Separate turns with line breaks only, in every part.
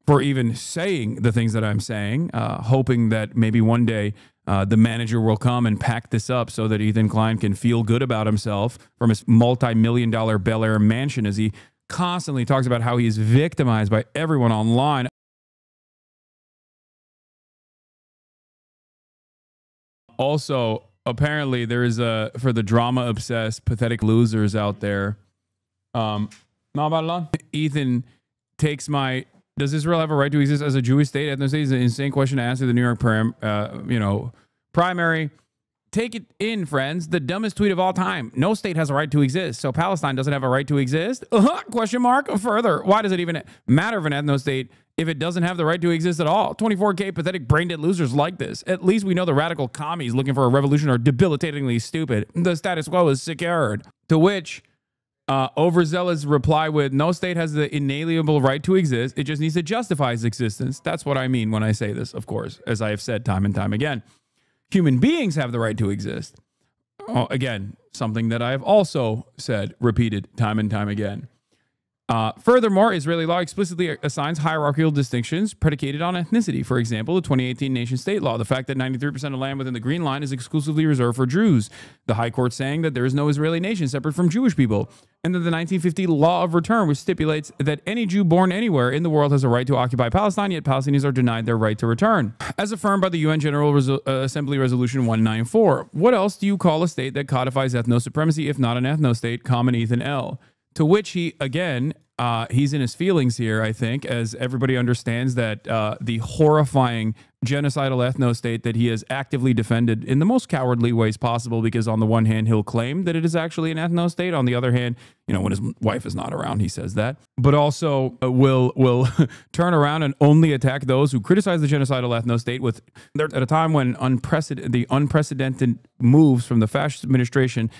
for even saying the things that I'm saying, hoping that maybe one day the manager will come and pack this up so that Ethan Klein can feel good about himself from his multi-million-dollar Bel Air mansion, as he constantly talks about how he is victimized by everyone online. Also, apparently there is for the drama-obsessed, pathetic losers out there. Ethan takes my... Does Israel have a right to exist as a Jewish state? Ethno state is an insane question to answer the New York primary. Take it in, friends. The dumbest tweet of all time. No state has a right to exist, so Palestine doesn't have a right to exist? Question mark? Further, why does it even matter if an ethno state if it doesn't have the right to exist at all? 24K pathetic brain-dead losers like this. At least we know the radical commies looking for a revolution are debilitatingly stupid. The status quo is secured. To which... overzealous reply with, no state has the inalienable right to exist. It just needs to justify its existence. That's what I mean when I say this, of course, as I have said time and time again. Human beings have the right to exist. Again, something that I have also said, repeated time and time again. Furthermore, Israeli law explicitly assigns hierarchical distinctions predicated on ethnicity. For example, the 2018 nation-state law, the fact that 93% of land within the Green Line is exclusively reserved for Druze. The High Court saying that there is no Israeli nation separate from Jewish people. And then the 1950 Law of Return, which stipulates that any Jew born anywhere in the world has a right to occupy Palestine, yet Palestinians are denied their right to return. As affirmed by the UN General Assembly Resolution 194. What else do you call a state that codifies ethno-supremacy if not an ethno-state? Common Ethan L. To which he, again, he's in his feelings here, I think, as everybody understands that the horrifying genocidal ethno-state that he has actively defended in the most cowardly ways possible, because on the one hand, he'll claim that it is actually an ethno-state. On the other hand, you know, when his wife is not around, he says that. But also will turn around and only attack those who criticize the genocidal ethno-state with, at a time when the unprecedented moves from the fascist administration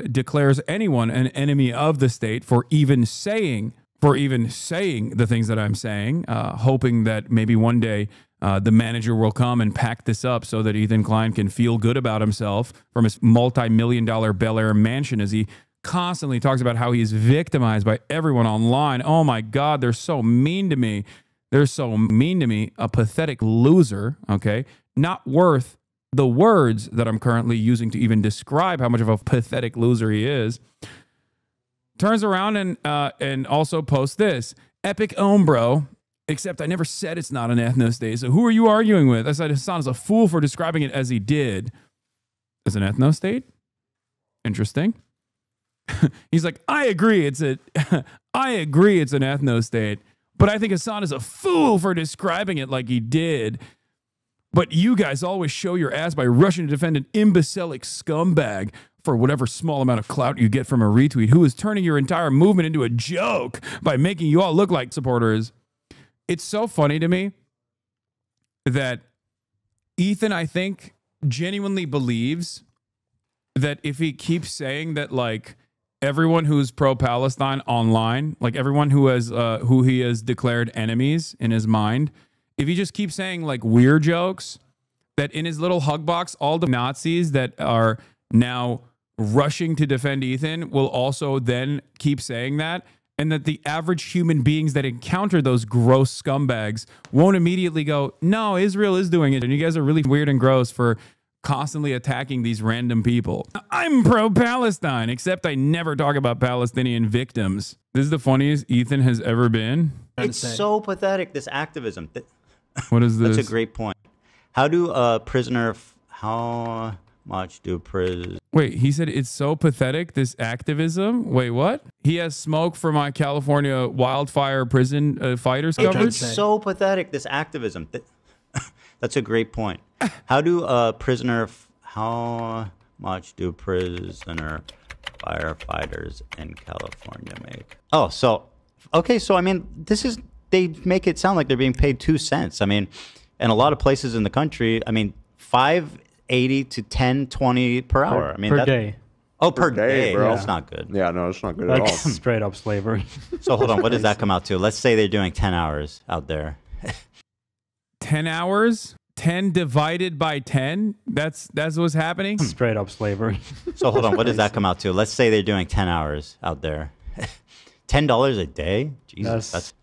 declares anyone an enemy of the state for even saying the things that I'm saying, hoping that maybe one day the manager will come and pack this up so that Ethan Klein can feel good about himself from his multi-million-dollar Bel Air mansion, as he constantly talks about how he is victimized by everyone online. Oh my God, they're so mean to me. They're so mean to me. A pathetic loser, okay? Not worth the words that I'm currently using to even describe how much of a pathetic loser he is. Turns around and also posts this. Epic bro. Except I never said it's not an ethno state. So who are you arguing with? I said Hasan is a fool for describing it as he did. As an ethno state? Interesting. He's like, I agree it's an ethno state, but I think Hasan is a fool for describing it like he did. But you guys always show your ass by rushing to defend an imbecilic scumbag for whatever small amount of clout you get from a retweet, who is turning your entire movement into a joke by making you all look like supporters. It's so funny to me that Ethan, I think, genuinely believes that if he keeps saying that, like, everyone who's pro-Palestine online, like everyone who he has declared enemies in his mind, if he just keeps saying like weird jokes, that in his little hug box, all the Nazis that are now rushing to defend Ethan will also then keep saying that, and that the average human beings that encounter those gross scumbags won't immediately go, no, Israel is doing it, and you guys are really weird and gross for constantly attacking these random people. I'm pro-Palestine, except I never talk about Palestinian victims. This is the funniest Ethan has ever been.
It's so pathetic, this activism.
What is this?
That's a great point. How do a prisoner... How much do prisoners...
Wait, he said it's so pathetic, this activism? Wait, what? He has smoke for my California wildfire prison fighters coverage?
It's so pathetic, this activism. That's a great point. How do a prisoner... How much do prisoner firefighters in California make? Oh, so... Okay, so I mean, this is... They make it sound like they're being paid 2 cents. I mean, in a lot of places in the country, I mean, $5.80 to $10.20 per hour. I mean,
per day.
Oh, per day,
bro.
That's not good.
Yeah, no, it's not good
Like
at all.
straight up slavery.
So hold on, what does that come out to? Let's say they're doing 10 hours out there.
10 hours? 10 divided by 10? That's what's happening?
Straight up slavery.
So hold on, what does that come out to? Let's say they're doing 10 hours out there. $10 a day? Jesus, that's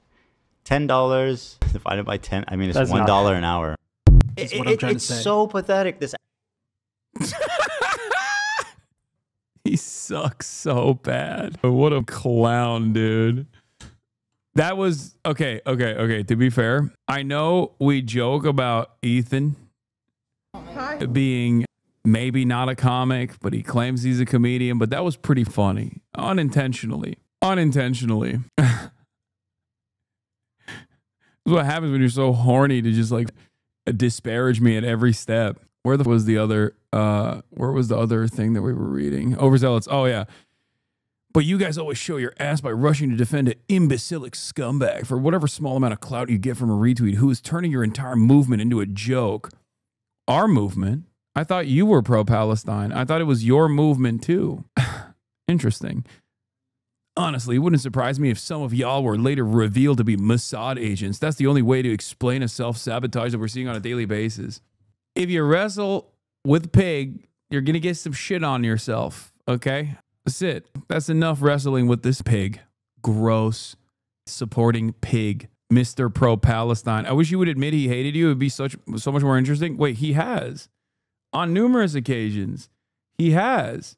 $10 divided by 10. I mean, it's
That's
$1
not-
an hour.
That's what I'm trying to
It's
say.
so pathetic. This
He sucks so bad. What a clown, dude. That was okay. To be fair, I know we joke about Ethan being maybe not a comic, but he claims he's a comedian. But that was pretty funny, unintentionally. That's what happens when you're so horny to just like disparage me at every step. Where was the other thing that we were reading? Overzealous. Oh yeah. But you guys always show your ass by rushing to defend an imbecilic scumbag for whatever small amount of clout you get from a retweet who is turning your entire movement into a joke. Our movement? I thought you were pro-Palestine. I thought it was your movement too. Interesting. Honestly, it wouldn't surprise me if some of y'all were later revealed to be Mossad agents. That's the only way to explain a self-sabotage that we're seeing on a daily basis. If you wrestle with pig, you're going to get some shit on yourself, okay? That's it. That's enough wrestling with this pig. Gross, supporting pig, Mr. Pro-Palestine. I wish you would admit he hated you. It would be so much more interesting. Wait, he has. On numerous occasions, he has.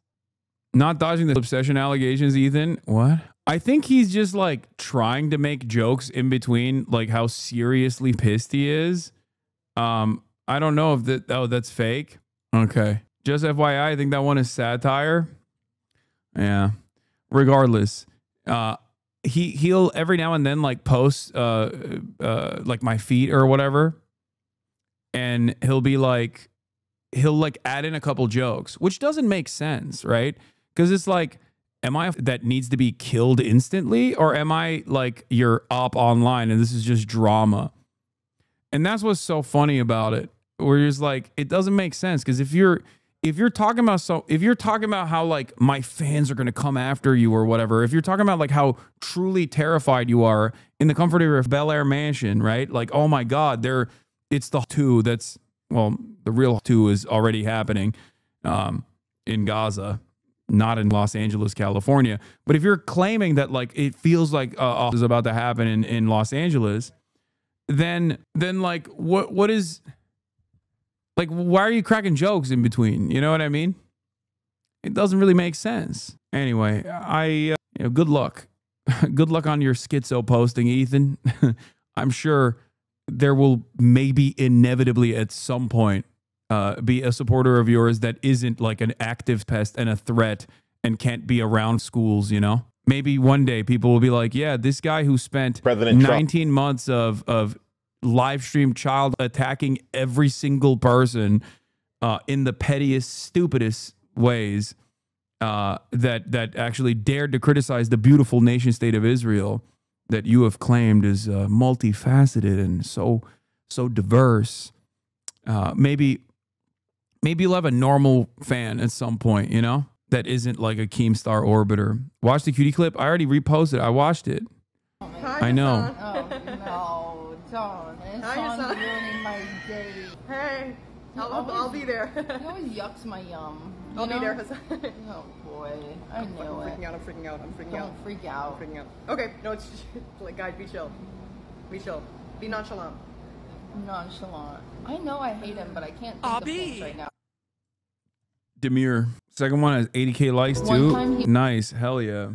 Not dodging the obsession allegations, Ethan. What? I think he's just like trying to make jokes in between like how seriously pissed he is. I don't know if that, oh, that's fake. Okay. Just FYI, I think that one is satire. Yeah. Regardless, he'll every now and then like post like my feet or whatever. And he'll add in a couple jokes, which doesn't make sense, right? Because it's like, am I that needs to be killed instantly? Or am I like your op online and this is just drama? And that's what's so funny about it. Where you're just like, it doesn't make sense. Because if you're talking about how like my fans are gonna come after you or whatever, if you're talking about like how truly terrified you are in the comfort of your Bel Air mansion, right? Like, oh my God, it's the 2 that's, well, the real 2 is already happening in Gaza, not in Los Angeles, California. But if you're claiming that like it feels like is about to happen in Los Angeles, then like what is like, why are you cracking jokes in between? You know what I mean? It doesn't really make sense. Anyway, good luck. Good luck on your schizo posting, Ethan. I'm sure there will maybe inevitably at some point be a supporter of yours that isn't like an active pest and a threat and can't be around schools, you know? Maybe one day people will be like, yeah, this guy who spent
President
19 months of live stream child attacking every single person in the pettiest, stupidest ways that actually dared to criticize the beautiful nation state of Israel that you have claimed is multifaceted and so diverse. Maybe you'll have a normal fan at some point, you know, that isn't like a Keemstar orbiter. Watch the cutie clip. I already reposted. I watched it.
Hi,
I know.
Hasan.
Oh, no, don't. It's
Hi,
on
Hasan.
ruining my day.
Hey, I'll be there.
He always yucks my yum.
I'll be there, Hasan.
Oh boy, I knew
I'm
it.
freaking out. I'm freaking out. I'm freaking out.
Don't freak out.
I'm freaking out. Okay, no, it's like, guys, be chill. Be chill. Be nonchalant.
Nonchalant. I know I hate him, but I can't think of things right now.
Demure. Second one has 80K likes
One
too.
time he-
Nice. Hell yeah.